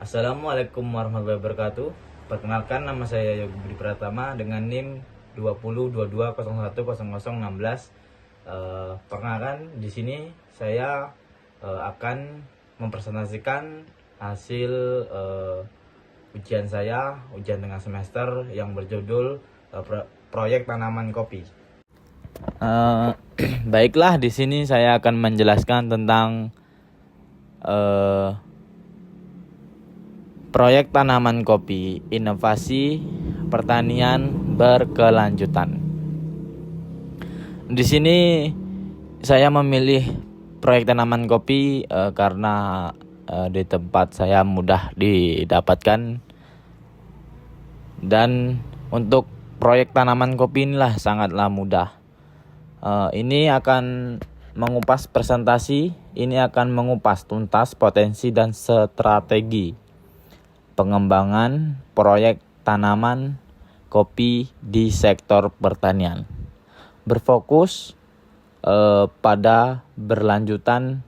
Assalamualaikum warahmatullahi wabarakatuh. Perkenalkan, nama saya Yogi Budi Pratama dengan NIM 2022010016. Perkenalkan, di sini saya akan mempresentasikan hasil ujian saya, ujian tengah semester yang berjudul proyek tanaman kopi. Baiklah, di sini saya akan menjelaskan tentang proyek tanaman kopi, inovasi pertanian berkelanjutan. Di sini saya memilih proyek tanaman kopi karena di tempat saya mudah didapatkan, dan untuk proyek tanaman kopi inilah sangatlah mudah. Ini akan mengupas presentasi, ini akan mengupas tuntas potensi dan strategi pengembangan proyek tanaman kopi di sektor pertanian. Berfokus pada berlanjutan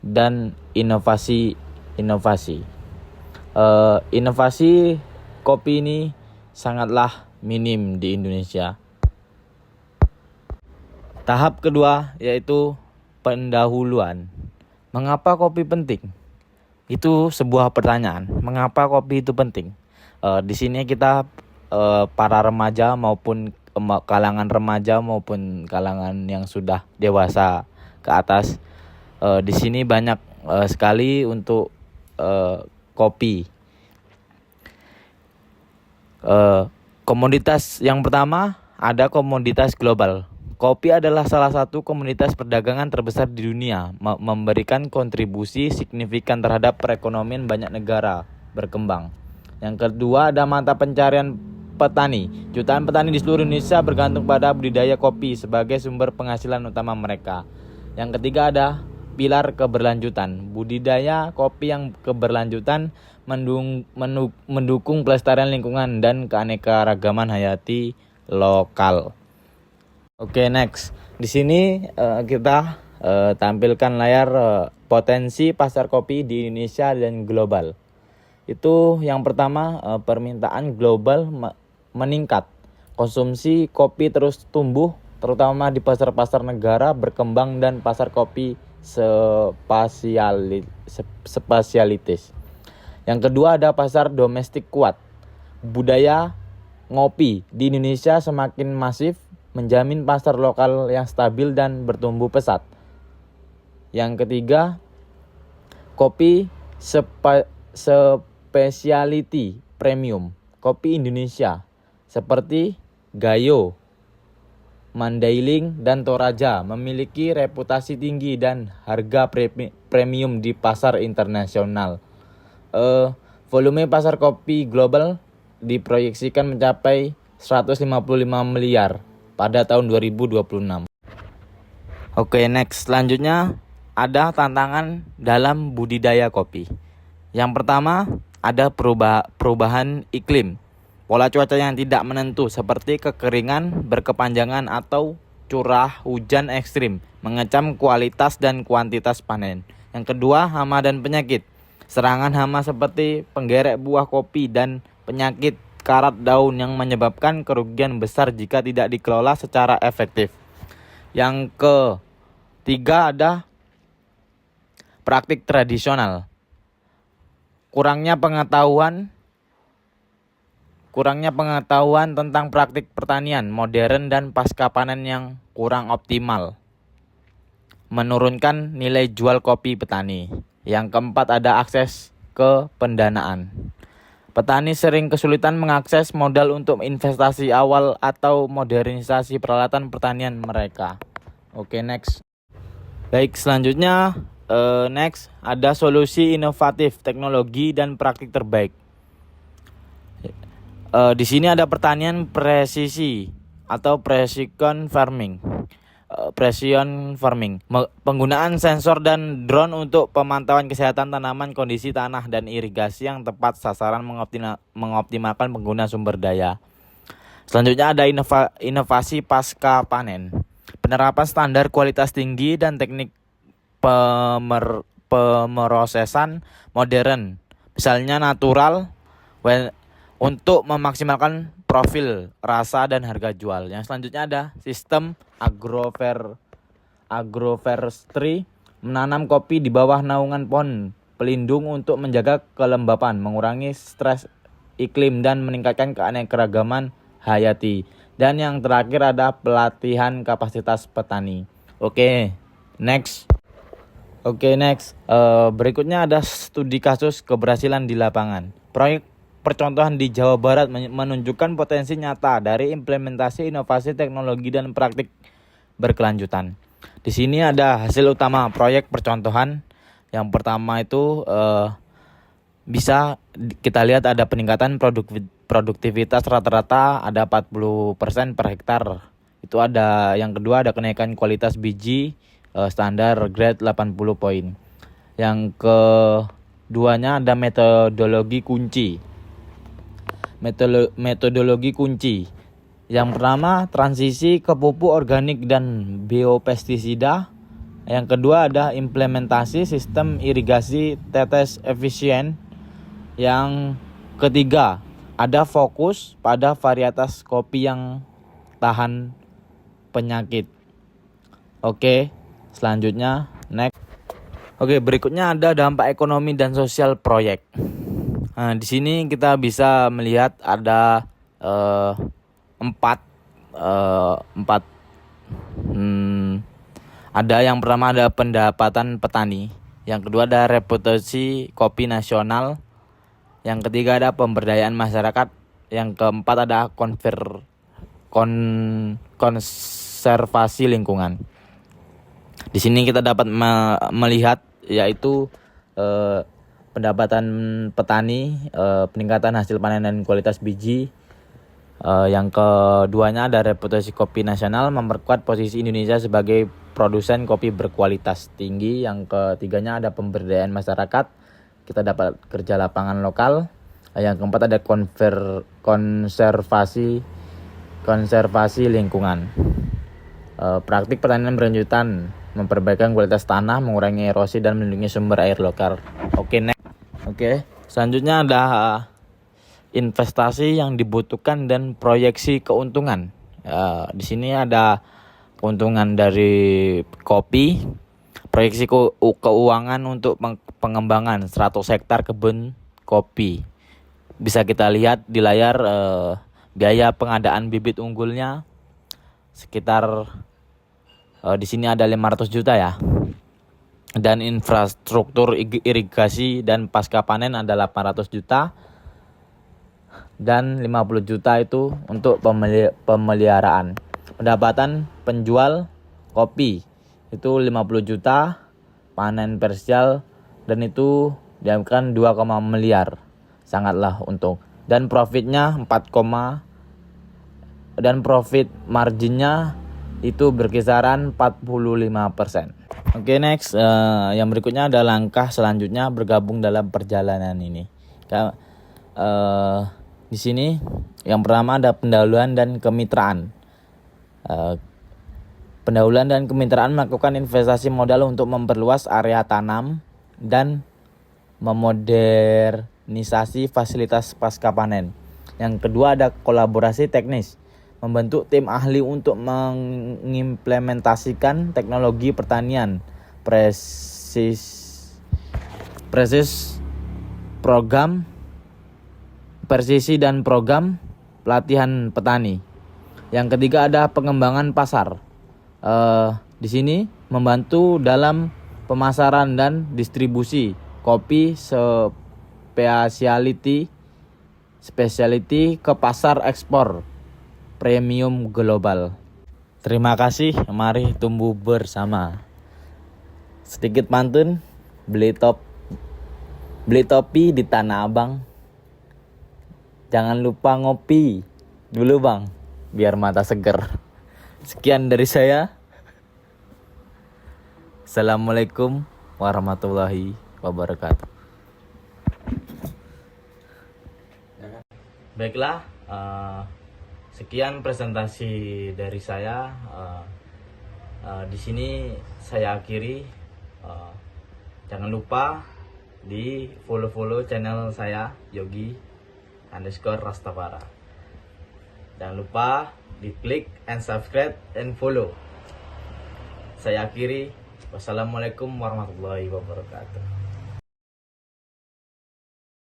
dan inovasi. Inovasi kopi ini sangatlah minim di Indonesia. Tahap kedua yaitu pendahuluan. Mengapa kopi penting? Itu sebuah pertanyaan. Mengapa kopi itu penting? Di sini kita para remaja maupun kalangan remaja maupun kalangan yang sudah dewasa ke atas, di sini banyak sekali untuk kopi. Komoditas yang pertama ada komoditas global. Kopi adalah salah satu komoditas perdagangan terbesar di dunia, memberikan kontribusi signifikan terhadap perekonomian banyak negara berkembang. Yang kedua ada mata pencarian petani. Jutaan petani di seluruh Indonesia bergantung pada budidaya kopi sebagai sumber penghasilan utama mereka. Yang ketiga ada pilar keberlanjutan. Budidaya kopi yang keberlanjutan mendukung pelestarian lingkungan dan keanekaragaman hayati lokal. Oke, next. Di sini kita tampilkan layar potensi pasar kopi di Indonesia dan global. Itu yang pertama, permintaan global meningkat. Konsumsi kopi terus tumbuh, terutama di pasar-pasar negara berkembang dan pasar kopi spesialitis. Yang kedua ada pasar domestik kuat. Budaya ngopi di Indonesia semakin masif, menjamin pasar lokal yang stabil dan bertumbuh pesat. Yang ketiga, kopi specialty premium. Kopi Indonesia seperti Gayo, Mandailing, dan Toraja memiliki reputasi tinggi dan harga premium di pasar internasional. Volume pasar kopi global diproyeksikan mencapai 155 miliar pada tahun 2026. Oke, next. Selanjutnya ada tantangan dalam budidaya kopi. Yang pertama ada perubahan iklim. Pola cuaca yang tidak menentu seperti kekeringan berkepanjangan atau curah hujan ekstrim mengecam kualitas dan kuantitas panen. Yang kedua, hama dan penyakit. Serangan hama seperti penggerek buah kopi dan penyakit karat daun yang menyebabkan kerugian besar jika tidak dikelola secara efektif. Yang ketiga ada praktik tradisional. Kurangnya pengetahuan tentang praktik pertanian modern dan pasca panen yang kurang optimal, menurunkan nilai jual kopi petani. Yang keempat ada akses ke pendanaan. Petani sering kesulitan mengakses modal untuk investasi awal atau modernisasi peralatan pertanian mereka. Oke, next. Baik, selanjutnya next ada solusi inovatif, teknologi dan praktik terbaik. Di sini ada pertanian presisi atau precision farming. Penggunaan sensor dan drone untuk pemantauan kesehatan tanaman, kondisi tanah, dan irigasi yang tepat sasaran mengoptimalkan pengguna sumber daya. Selanjutnya ada inovasi pasca panen. Penerapan standar kualitas tinggi dan teknik pemrosesan modern misalnya natural, untuk memaksimalkan profil, rasa, dan harga jual. Yang selanjutnya ada sistem agroforestry, menanam kopi di bawah naungan pohon pelindung untuk menjaga kelembapan, mengurangi stres iklim, dan meningkatkan keanekaragaman hayati. Dan yang terakhir ada pelatihan kapasitas petani. Oke, next. Berikutnya ada studi kasus keberhasilan di lapangan. Proyek percontohan di Jawa Barat menunjukkan potensi nyata dari implementasi inovasi teknologi dan praktik berkelanjutan. Di sini ada hasil utama proyek percontohan. Yang pertama itu bisa kita lihat ada peningkatan produktivitas rata-rata ada 40% per hektar. Itu ada yang kedua ada kenaikan kualitas biji standar grade 80 poin. Yang keduanya ada metodologi kunci. Yang pertama transisi ke pupuk organik dan biopestisida. Yang kedua ada implementasi sistem irigasi tetes efisien. Yang ketiga ada fokus pada varietas kopi yang tahan penyakit. Oke, selanjutnya next. Oke, berikutnya ada dampak ekonomi dan sosial proyek. Nah, di sini kita bisa melihat ada empat. Ada yang pertama ada pendapatan petani, yang kedua ada reputasi kopi nasional, yang ketiga ada pemberdayaan masyarakat, yang keempat ada konservasi lingkungan. Di sini kita dapat melihat yaitu pendapatan petani, peningkatan hasil panen dan kualitas biji. Yang keduanya ada reputasi kopi nasional, memperkuat posisi Indonesia sebagai produsen kopi berkualitas tinggi. Yang ketiganya ada pemberdayaan masyarakat, kita dapat kerja lapangan lokal. Yang keempat ada konservasi lingkungan. Praktik pertanian berkelanjutan, memperbaiki kualitas tanah, mengurangi erosi, dan melindungi sumber air lokal. Oke, selanjutnya ada investasi yang dibutuhkan dan proyeksi keuntungan. Di sini ada keuntungan dari kopi, proyeksi keuangan untuk pengembangan 100 hektar kebun kopi. Bisa kita lihat di layar biaya pengadaan bibit unggulnya sekitar di sini ada 500 juta ya. Dan infrastruktur irigasi dan pasca panen ada 800 juta. Dan 50 juta itu untuk pemeliharaan. Pendapatan penjual kopi itu 50 juta, panen parsial, dan itu diamkan 2, miliar. Sangatlah untung. Dan profitnya 4, dan profit marginnya itu berkisaran 45%. Oke, next. Yang berikutnya ada langkah selanjutnya bergabung dalam perjalanan ini. Di sini yang pertama ada pendahuluan dan kemitraan. Pendahuluan dan kemitraan melakukan investasi modal untuk memperluas area tanam dan memodernisasi fasilitas pasca panen. Yang kedua ada kolaborasi teknis, membentuk tim ahli untuk mengimplementasikan teknologi pertanian presisi dan program pelatihan petani. Yang ketiga ada pengembangan pasar. Di sini membantu dalam pemasaran dan distribusi kopi specialty ke pasar ekspor premium global. Terima kasih, mari tumbuh bersama. Sedikit pantun, beli topi di Tanah Abang. Jangan lupa ngopi dulu bang, biar mata seger. Sekian dari saya. Assalamualaikum warahmatullahi wabarakatuh. Baiklah, sekian presentasi dari saya. Di sini saya akhiri. Jangan lupa di follow channel saya Yogi_Rastafara. Jangan lupa diklik and subscribe and follow. Saya akhiri. Wassalamualaikum warahmatullahi wabarakatuh.